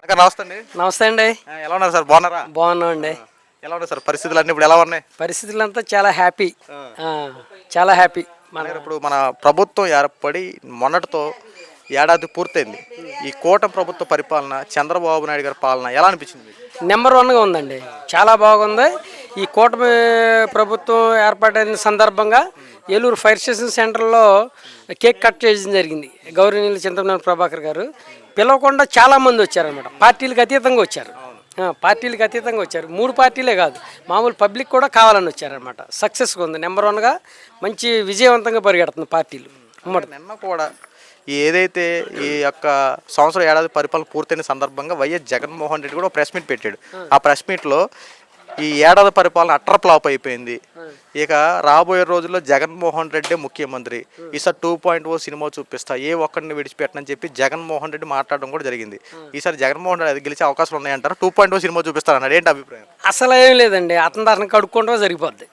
నమస్తే అండి. నమస్తే అండి. ఎలా ఉన్నారు సార్? బాగున్నారా? బాగున్నాం అండి. ఎలా ఉన్నాయి సార్ పరిస్థితులు అన్నీ ఇప్పుడు ఎలా ఉన్నాయి? పరిస్థితులంతా చాలా హ్యాపీ, చాలా హ్యాపీ. ఇప్పుడు మన ప్రభుత్వం ఏర్పడి మొన్నటితో ఏడాది పూర్తయింది. ఈ కూటమి ప్రభుత్వ పరిపాలన, చంద్రబాబు నాయుడు గారి పాలన ఎలా అనిపించింది? నెంబర్ 1గా ఉందండి, చాలా బాగుంది. ఈ కూటమి ప్రభుత్వం ఏర్పాటైన సందర్భంగా ఏలూరు ఫైర్ స్టేషన్ సెంటర్లో కేక్ కట్ చేయడం జరిగింది. గౌరవనీయులు చింతమనేని ప్రభాకర్ గారు పిలవకుండా చాలామంది వచ్చారనమాట. పార్టీలకు అతీతంగా వచ్చారు. 3 పార్టీలే కాదు, మామూలు పబ్లిక్ కూడా కావాలని వచ్చారనమాట. సక్సెస్గా ఉంది, నెంబర్ 1గా మంచి విజయవంతంగా పరిగెడుతుంది పార్టీలు. నిన్న కూడా ఏదైతే ఈ యొక్క సంవత్సరం ఏడాది పరిపాలన పూర్తయిన సందర్భంగా వైఎస్ జగన్మోహన్ రెడ్డి కూడా ప్రెస్ మీట్ పెట్టాడు. ఆ ప్రెస్ మీట్లో ఈ ఏడాది పరిపాలన అట్టర్ ఫ్లాప్ అయిపోయింది, ఇక రాబోయే రోజుల్లో జగన్మోహన్ రెడ్డి ముఖ్యమంత్రి, ఈసారి 2.0 సినిమా చూపిస్తా, ఏ ఒక్కడిని విడిచిపెట్టనని చెప్పి జగన్మోహన్ రెడ్డి మాట్లాడడం కూడా జరిగింది. ఈసారి జగన్మోహన్ రెడ్డి గెలిచే అవకాశాలు ఉన్నాయంటారు. 2.0 సినిమా చూపిస్తారన్నాడు. ఏంటి అభిప్రాయం? అసలు ఏం లేదండి, అతను కడుక్కుంటే సరిపోద్ది.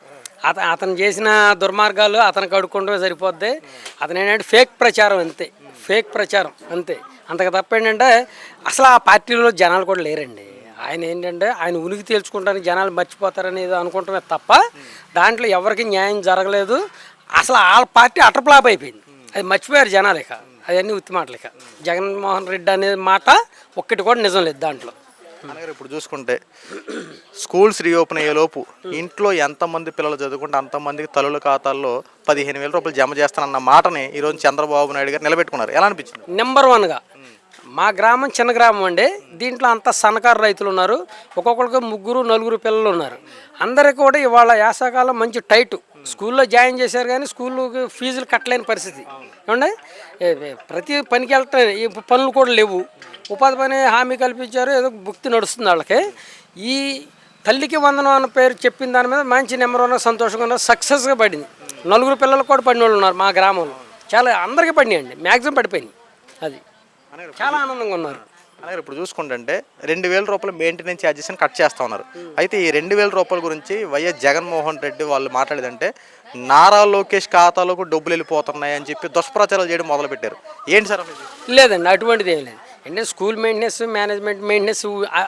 అతను చేసిన దుర్మార్గాలు అతను కడుక్కుంటే సరిపోద్ది. అతను ఏంటంటే ఫేక్ ప్రచారం అంతే. అంతకు తప్ప ఏంటంటే అసలు ఆ పార్టీలో జనాలు కూడా లేరండి. ఆయన ఏంటంటే ఆయన ఉనికి తేల్చుకుంటానికి జనాలు మర్చిపోతారనేది అనుకుంటమే తప్ప దాంట్లో ఎవరికి న్యాయం జరగలేదు. అసలు వాళ్ళ పార్టీ అటర్ప్లాప్ అయిపోయింది, అది మర్చిపోయారు జనాలు. ఇక అవన్నీ ఉత్తి మాటలు. ఇక జగన్మోహన్ రెడ్డి అనే మాట ఒక్కటి కూడా నిజం లేదు దాంట్లో. ఇప్పుడు చూసుకుంటే స్కూల్స్ రీఓపెన్ అయ్యేలోపు ఇంట్లో ఎంతమంది పిల్లలు చదువుకుంటే అంతమందికి తల్లుల ఖాతాల్లో 15,000 రూపాయలు జమ చేస్తానన్న మాటని ఈరోజు చంద్రబాబు నాయుడు గారు నిలబెట్టుకున్నారు. ఎలా అనిపించింది? నెంబర్ 1గా మా గ్రామం చిన్న గ్రామం అండి. దీంట్లో అంతా సన్నకారు రైతులు ఉన్నారు. ఒక్కొక్కరికి 3-4 పిల్లలు ఉన్నారు. అందరికీ కూడా ఇవాళ యాసకాలం మంచి టైటు. స్కూల్లో జాయిన్ చేశారు కానీ స్కూల్కి ఫీజులు కట్టలేని పరిస్థితి ఏమండి. ప్రతి పనికి వెళ్తాయి, ఈ పనులు కూడా లేవు. ఉపాధి పని హామీ కల్పించారు, ఏదో భుక్తి నడుస్తుంది వాళ్ళకి. ఈ తల్లికి వందనం అన్న పేరు చెప్పిన దాని మీద మంచి నెంబర్ 1గా సంతోషంగా ఉన్నారు. సక్సెస్గా పడింది. 4 పిల్లలకు కూడా పడిన వాళ్ళు ఉన్నారు మా గ్రామంలో. చాలా అందరికీ పడినాయండి, మ్యాక్సిమం పడిపోయినాయి. అది చాలా ఆనందంగా ఉన్నారు. అలాగే ఇప్పుడు చూసుకుంటే 2,000 రూపాయలు మెయింటెనెన్స్ ఛార్జెస్ అని కట్ చేస్తూ ఉన్నారు. అయితే ఈ 2,000 రూపాయల గురించి వైఎస్ జగన్మోహన్ రెడ్డి వాళ్ళు మాట్లాడేదంటే నారా లోకేష్ ఖాతాలోకి డబ్బులు వెళ్ళిపోతున్నాయి అని చెప్పి దుష్ప్రచారాలు చేయడం మొదలుపెట్టారు. ఏంటి సార్? లేదండి, అటువంటిది ఏం లేదు. అంటే స్కూల్ మెయింటెనెన్స్, మేనేజ్మెంట్ మెయింటెనెన్స్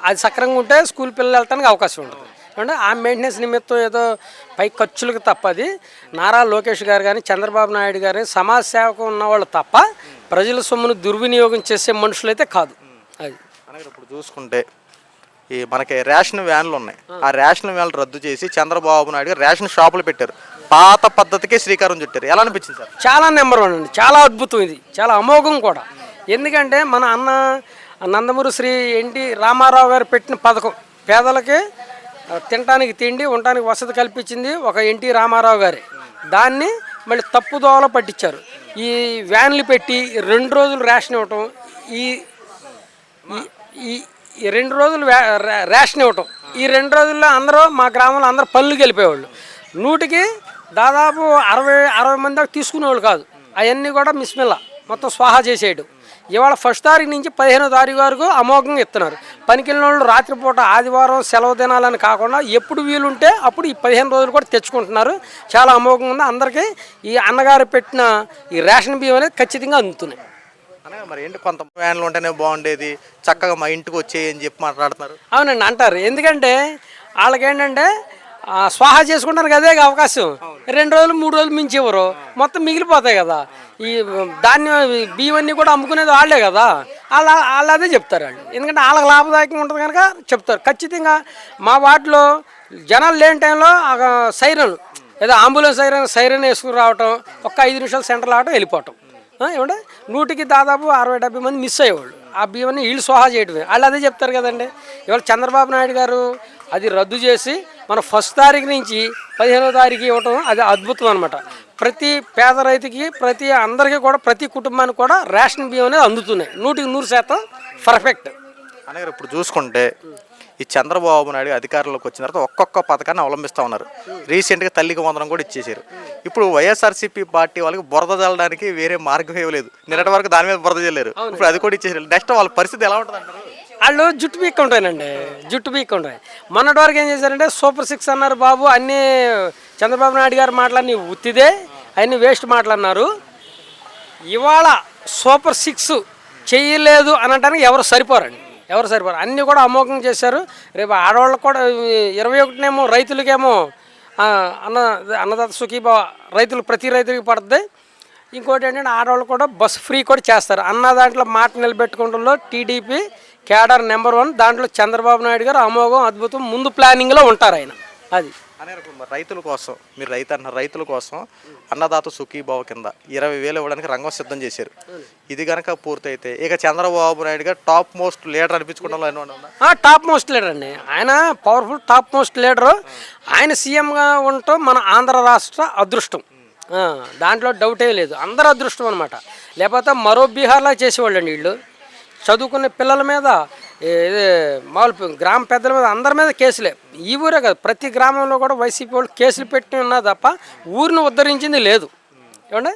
అది సక్రంగా ఉంటే స్కూల్ పిల్లలు వెళ్ళడానికి అవకాశం ఉంటుంది. అంటే ఆ మెయింటెనెన్స్ నిమిత్తం ఏదో పై ఖర్చులకు తప్పది. నారా లోకేష్ గారు కానీ చంద్రబాబు నాయుడు గారు సమాజ సేవకు ఉన్నవాళ్ళు తప్ప ప్రజల సొమ్మును దుర్వినియోగం చేసే మనుషులు అయితే కాదు. అది ఇప్పుడు చూసుకుంటే ఈ మనకి రేషన్ వ్యాన్లు ఉన్నాయి. ఆ రేషన్ వ్యాన్లు రద్దు చేసి చంద్రబాబు నాయుడు గారు రేషన్ షాపులు పెట్టారు. పాత పద్ధతికే శ్రీకారం చుట్టారు. ఎలా అనిపించింది సార్? చాలా నెంబర్ 1 అండి, చాలా అద్భుతం. ఇది చాలా అమోఘం కూడా. ఎందుకంటే మన అన్న నందమూరి శ్రీ ఎన్టీ రామారావు గారు పెట్టిన పథకం, పేదలకి తినడానికి తిండి, ఉండటానికి వసతి కల్పించింది ఒక ఎన్టీ రామారావు గారే. దాన్ని మళ్ళీ తప్పుదోవలో పట్టించారు. ఈ వ్యాన్లు పెట్టి 2 రోజులు రేషన్ ఇవ్వటం, ఈ 2 రోజులు రేషన్ ఇవ్వటం. ఈ 2 రోజుల్లో అందరూ మా గ్రామంలో అందరూ పనులకు వెళ్ళిపోయేవాళ్ళు. 100కి దాదాపు 60 మంది దాకా తీసుకునేవాళ్ళు కాదు. అవన్నీ కూడా మిస్మిల్లా మొత్తం స్వాహా చేసేయడం. ఇవాళ 1వ తారీఖు నుంచి 15వ తారీఖు వరకు అమోఘంగా ఇస్తున్నారు. పనికి వెళ్ళిన వాళ్ళు రాత్రిపూట ఆదివారం సెలవు దినాలని కాకుండా ఎప్పుడు వీలుంటే అప్పుడు ఈ 15 రోజులు కూడా తెచ్చుకుంటున్నారు. చాలా అమోఘంగా ఉంది. అందరికీ ఈ అన్నగారు పెట్టిన ఈ రేషన్ బియ్యం అనేది ఖచ్చితంగా అందుతున్నాయి. మరి ఏంటి కొంత వ్యాన్లు ఉంటేనే బాగుండేది, చక్కగా మా ఇంటికి వచ్చేయని చెప్పి మాట్లాడుతున్నారు. అవునండి అంటారు. ఎందుకంటే వాళ్ళకేంటంటే స్వాహా చేసుకుంటారు అదే అవకాశం. 2 రోజులు 3 రోజులు మించి ఇవ్వరు, మొత్తం మిగిలిపోతాయి కదా. ఈ ధాన్యం బియ్యం అన్నీ కూడా అమ్ముకునేది వాళ్ళే కదా. వాళ్ళు అదే చెప్తారు వాళ్ళు. ఎందుకంటే వాళ్ళకి లాభదాయకంగా ఉంటుంది కనుక చెప్తారు. ఖచ్చితంగా మా వాటిలో జనాలు లేని టైంలో సైరన్ ఏదో అంబులెన్స్ సైరన్ వేసుకుని రావటం, ఒక్క 5 నిమిషాలు సెంటర్ రావటం, వెళ్ళిపోవటం. ఏమంటే 100కి దాదాపు 60-70 మంది మిస్ అయ్యేవాళ్ళు. ఆ బియ్యాన్ని వీళ్ళు స్వాహా చేయడమే. వాళ్ళు అదే చెప్తారు కదండి. ఇవాళ చంద్రబాబు నాయుడు గారు అది రద్దు చేసి మన 1వ తారీఖు నుంచి 15వ తారీఖు ఇవ్వటం అది అద్భుతం అనమాట. ప్రతి పేద రైతుకి, ప్రతి అందరికీ కూడా, ప్రతి కుటుంబానికి కూడా రేషన్ బియ్యం అనేది అందుతున్నాయి. 100% పర్ఫెక్ట్. అనగా ఇప్పుడు చూసుకుంటే ఈ చంద్రబాబు నాయుడు అధికారంలోకి వచ్చిన తర్వాత ఒక్కొక్క పథకాన్ని అవలంబిస్తూ ఉన్నారు. రీసెంట్గా తల్లికి వందనం కూడా ఇచ్చేసారు. ఇప్పుడు వైఎస్ఆర్సీపీ పార్టీ వాళ్ళకి బురద చల్లడానికి వేరే మార్గం ఇవ్వలేదు. నిన్నటి వరకు దాని మీద బురద చల్లారు, ఇప్పుడు అది కూడా ఇచ్చేసారు. నెక్స్ట్ వాళ్ళ పరిస్థితి ఎలా ఉంటుంది అంటారు? వాళ్ళు జుట్టు పీక్ ఉంటాయండి, జుట్టు పీక్ ఉంటాయి. మొన్నటి వరకు ఏం చేశారంటే సూపర్ 6 అన్నారు బాబు. అన్నీ చంద్రబాబు నాయుడు గారు మాటలన్నీ ఉత్తిదే, అన్నీ వేస్ట్ మాటలన్నారు. ఇవాళ సూపర్ 6 చేయలేదు అనటానికి ఎవరు సరిపోరండి. ఎవరు సరిపోరు, అన్నీ కూడా అమోఘం చేశారు. రేపు ఆడవాళ్ళకు కూడా 21నేమో రైతులకేమో అన్నదాత సుఖీభావ రైతులు ప్రతి రైతులకి పడుతుంది. ఇంకోటి ఏంటంటే ఆడవాళ్ళు కూడా బస్సు ఫ్రీ కూడా చేస్తారు. అన్న దాంట్లో మాట నిలబెట్టుకుంటంలో టీడీపీ క్యాడర్ నెంబర్ 1. దాంట్లో చంద్రబాబు నాయుడు గారు అమోఘం అద్భుతం ముందు ప్లానింగ్లో ఉంటారు ఆయన. అది రైతుల కోసం మీరు రైతుల కోసం అన్నదాత సుఖీభావ కింద 20,000 ఇవ్వడానికి రంగం సిద్ధం చేశారు. ఇది కనుక పూర్తయితే ఇక చంద్రబాబు నాయుడు గారు టాప్ మోస్ట్ లీడర్ అనిపించుకోవడంలో టాప్ మోస్ట్ లీడర్ అండి ఆయన. పవర్ఫుల్ టాప్ మోస్ట్ లీడరు ఆయన. సీఎంగా ఉండటం మన ఆంధ్ర రాష్ట్ర అదృష్టం, దాంట్లో డౌటే లేదు. అందరూ అదృష్టం అనమాట. లేకపోతే మరో బీహార్లా చేసేవాళ్ళు అండి వీళ్ళు. చదువుకునే పిల్లల మీద, మామూలు గ్రామ పెద్దల మీద, అందరి మీద కేసులే. ఈ ఊరే కాదు, ప్రతి గ్రామంలో కూడా వైసీపీ వాళ్ళు కేసులు పెట్టి ఉన్నా తప్ప ఊరిని ఉద్ధరించింది లేదు. ఏమంటే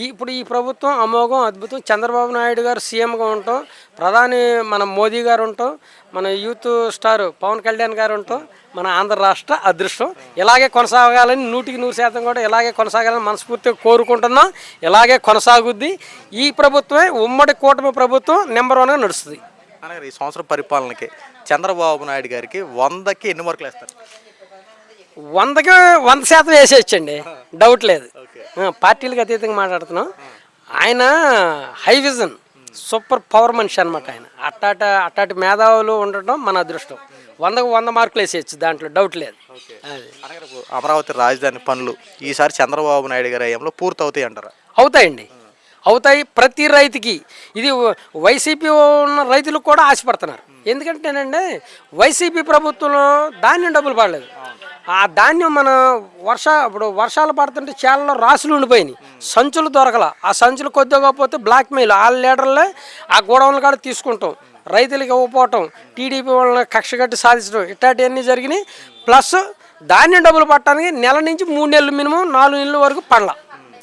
ఇప్పుడు ఈ ప్రభుత్వం అమోఘం అద్భుతం. చంద్రబాబు నాయుడు గారు సీఎంగా ఉంటాం, ప్రధాని మన మోదీ గారు ఉంటాం, మన యూత్ స్టార్ పవన్ కళ్యాణ్ గారు ఉంటాం. మన ఆంధ్ర రాష్ట్ర అదృష్టం ఇలాగే కొనసాగాలని 100% కూడా ఇలాగే కొనసాగాలని మనస్ఫూర్తిగా కోరుకుంటున్నాం. ఇలాగే కొనసాగుద్ది. ఈ ప్రభుత్వమే ఉమ్మడి కూటమి ప్రభుత్వం నెంబర్ 1గా నడుస్తుంది. ఈ సంవత్సరం పరిపాలనకి చంద్రబాబు నాయుడు గారికి 100కి ఎన్ని మార్కులు వేస్తారు? 100కి 100% వేసేయచ్చండి, డౌట్ లేదు. పార్టీలకు అతీతంగా మాట్లాడుతున్నాం. ఆయన హై విజన్, సూపర్ పవర్ మనిషి అనమాట ఆయన. అట్టాటి మేధావులు ఉండటం మన అదృష్టం. 100కు 100 మార్కులు వేసేయచ్చు, దాంట్లో డౌట్ లేదు. అమరావతి రాజధాని పనులు ఈసారి చంద్రబాబు నాయుడు గారి హయాంలో పూర్తవుతాయి అంటారా? అవుతాయండి, అవుతాయి. ప్రతి రైతుకి ఇది వైసీపీ ఉన్న రైతులకు కూడా ఆశపడుతున్నారు. ఎందుకంటేనండి వైసీపీ ప్రభుత్వంలో ధాన్యం డబ్బులు పడలేదు. ఆ ధాన్యం మన ఇప్పుడు వర్షాలు పడుతుంటే చేలలో రాసులు ఉండిపోయినాయి, సంచులు దొరకల. ఆ సంచులు కొద్దిగా కాకపోతే బ్లాక్మెయిల్, ఆ లీడర్లే ఆ గోడౌన్ల కాడ తీసుకుంటాం, రైతులకి ఇవ్వకపోవటం, టీడీపీ వాళ్ళని కక్షగట్టి సాధించడం, ఇట్లాంటివన్నీ జరిగినాయి. ప్లస్ ధాన్యం డబ్బులు పట్టడానికి నెల నుంచి 3 నెలలు మినిమం 4 నెలల వరకు పడల,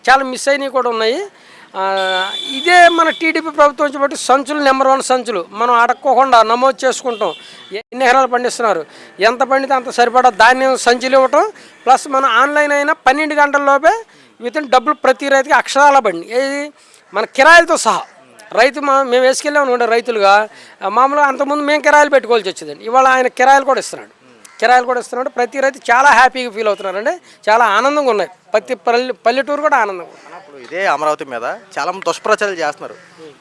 చాలా మిస్ అయినవి కూడా ఉన్నాయి. ఇదే మన టీడీపీ ప్రభుత్వం వచ్చి బట్టి సంచులు నెంబర్ 1 సంచులు మనం అడక్కోకుండా నమోదు చేసుకుంటాం. ఎన్ని ఎకరాలు పండిస్తున్నారు, ఎంత పండితే అంత సరిపడా ధాన్యం సంచులు ఇవ్వటం. ప్లస్ మన ఆన్లైన్ అయినా 12 గంటల్లోపే వితిన్ డబ్బులు ప్రతి రైతుకి అక్షరాల బండి, ఏది మన కిరాయిలతో సహా. రైతు మేము వేసుకెళ్ళాము ఉండే రైతులుగా, మామూలుగా అంతకుముందు మేము కిరాయిలు పెట్టుకోవాల్సి వచ్చేదండి. ఇవాళ ఆయన కిరాయిలు కూడా ఇస్తున్నాడు. ప్రతి రైతు చాలా హ్యాపీగా ఫీల్ అవుతున్నారండి, చాలా ఆనందంగా ఉన్నాయి. ప్రతి పల్లెటూరు కూడా ఆనందంగా ఉంది. ఇదే అమరావతి మీద చాలా మంది దుష్ప్రచారాలు చేస్తున్నారు.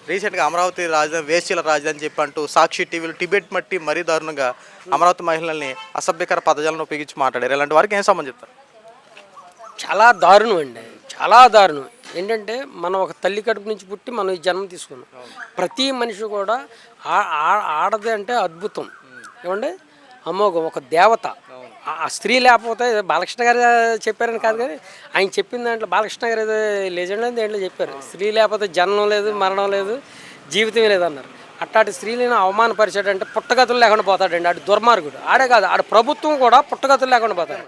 రీసెంట్గా అమరావతి రాజధాని వేశ్యల రాజధాని చెప్పి అంటూ సాక్షి టీవీలు టిబెట్ మట్టి మరీ దారుణంగా అమరావతి మహిళల్ని అసభ్యకర పదజాలను ఉపయోగించి మాట్లాడారు. ఇలాంటి వారికి ఏం సంబంధం చెప్తారు? చాలా దారుణం అండి, చాలా దారుణం. ఏంటంటే మనం ఒక తల్లి కడుపు నుంచి పుట్టి మనం ఈ జన్మ తీసుకున్నాం. ప్రతి మనిషి కూడా ఆడది అంటే అద్భుతం, ఏమంటే అమోఘం, ఒక దేవత. ఆ స్త్రీ లేకపోతే బాలకృష్ణ గారు చెప్పారని కాదు, కానీ ఆయన చెప్పిన దాంట్లో బాలకృష్ణ గారు ఏదో లెజెండ్ అని దేంట్లో చెప్పారు, స్త్రీ లేకపోతే జన్మం లేదు, మరణం లేదు, జీవితం లేదన్నారు. అట్టాటి స్త్రీలను అవమానపరిచాడంటే పుట్టగతులు లేకుండా పోతాడండి. ఆడు దుర్మార్గుడు. ఆడే కాదు, ఆడ ప్రభుత్వం కూడా పుట్టగతులు లేకుండా పోతాడు.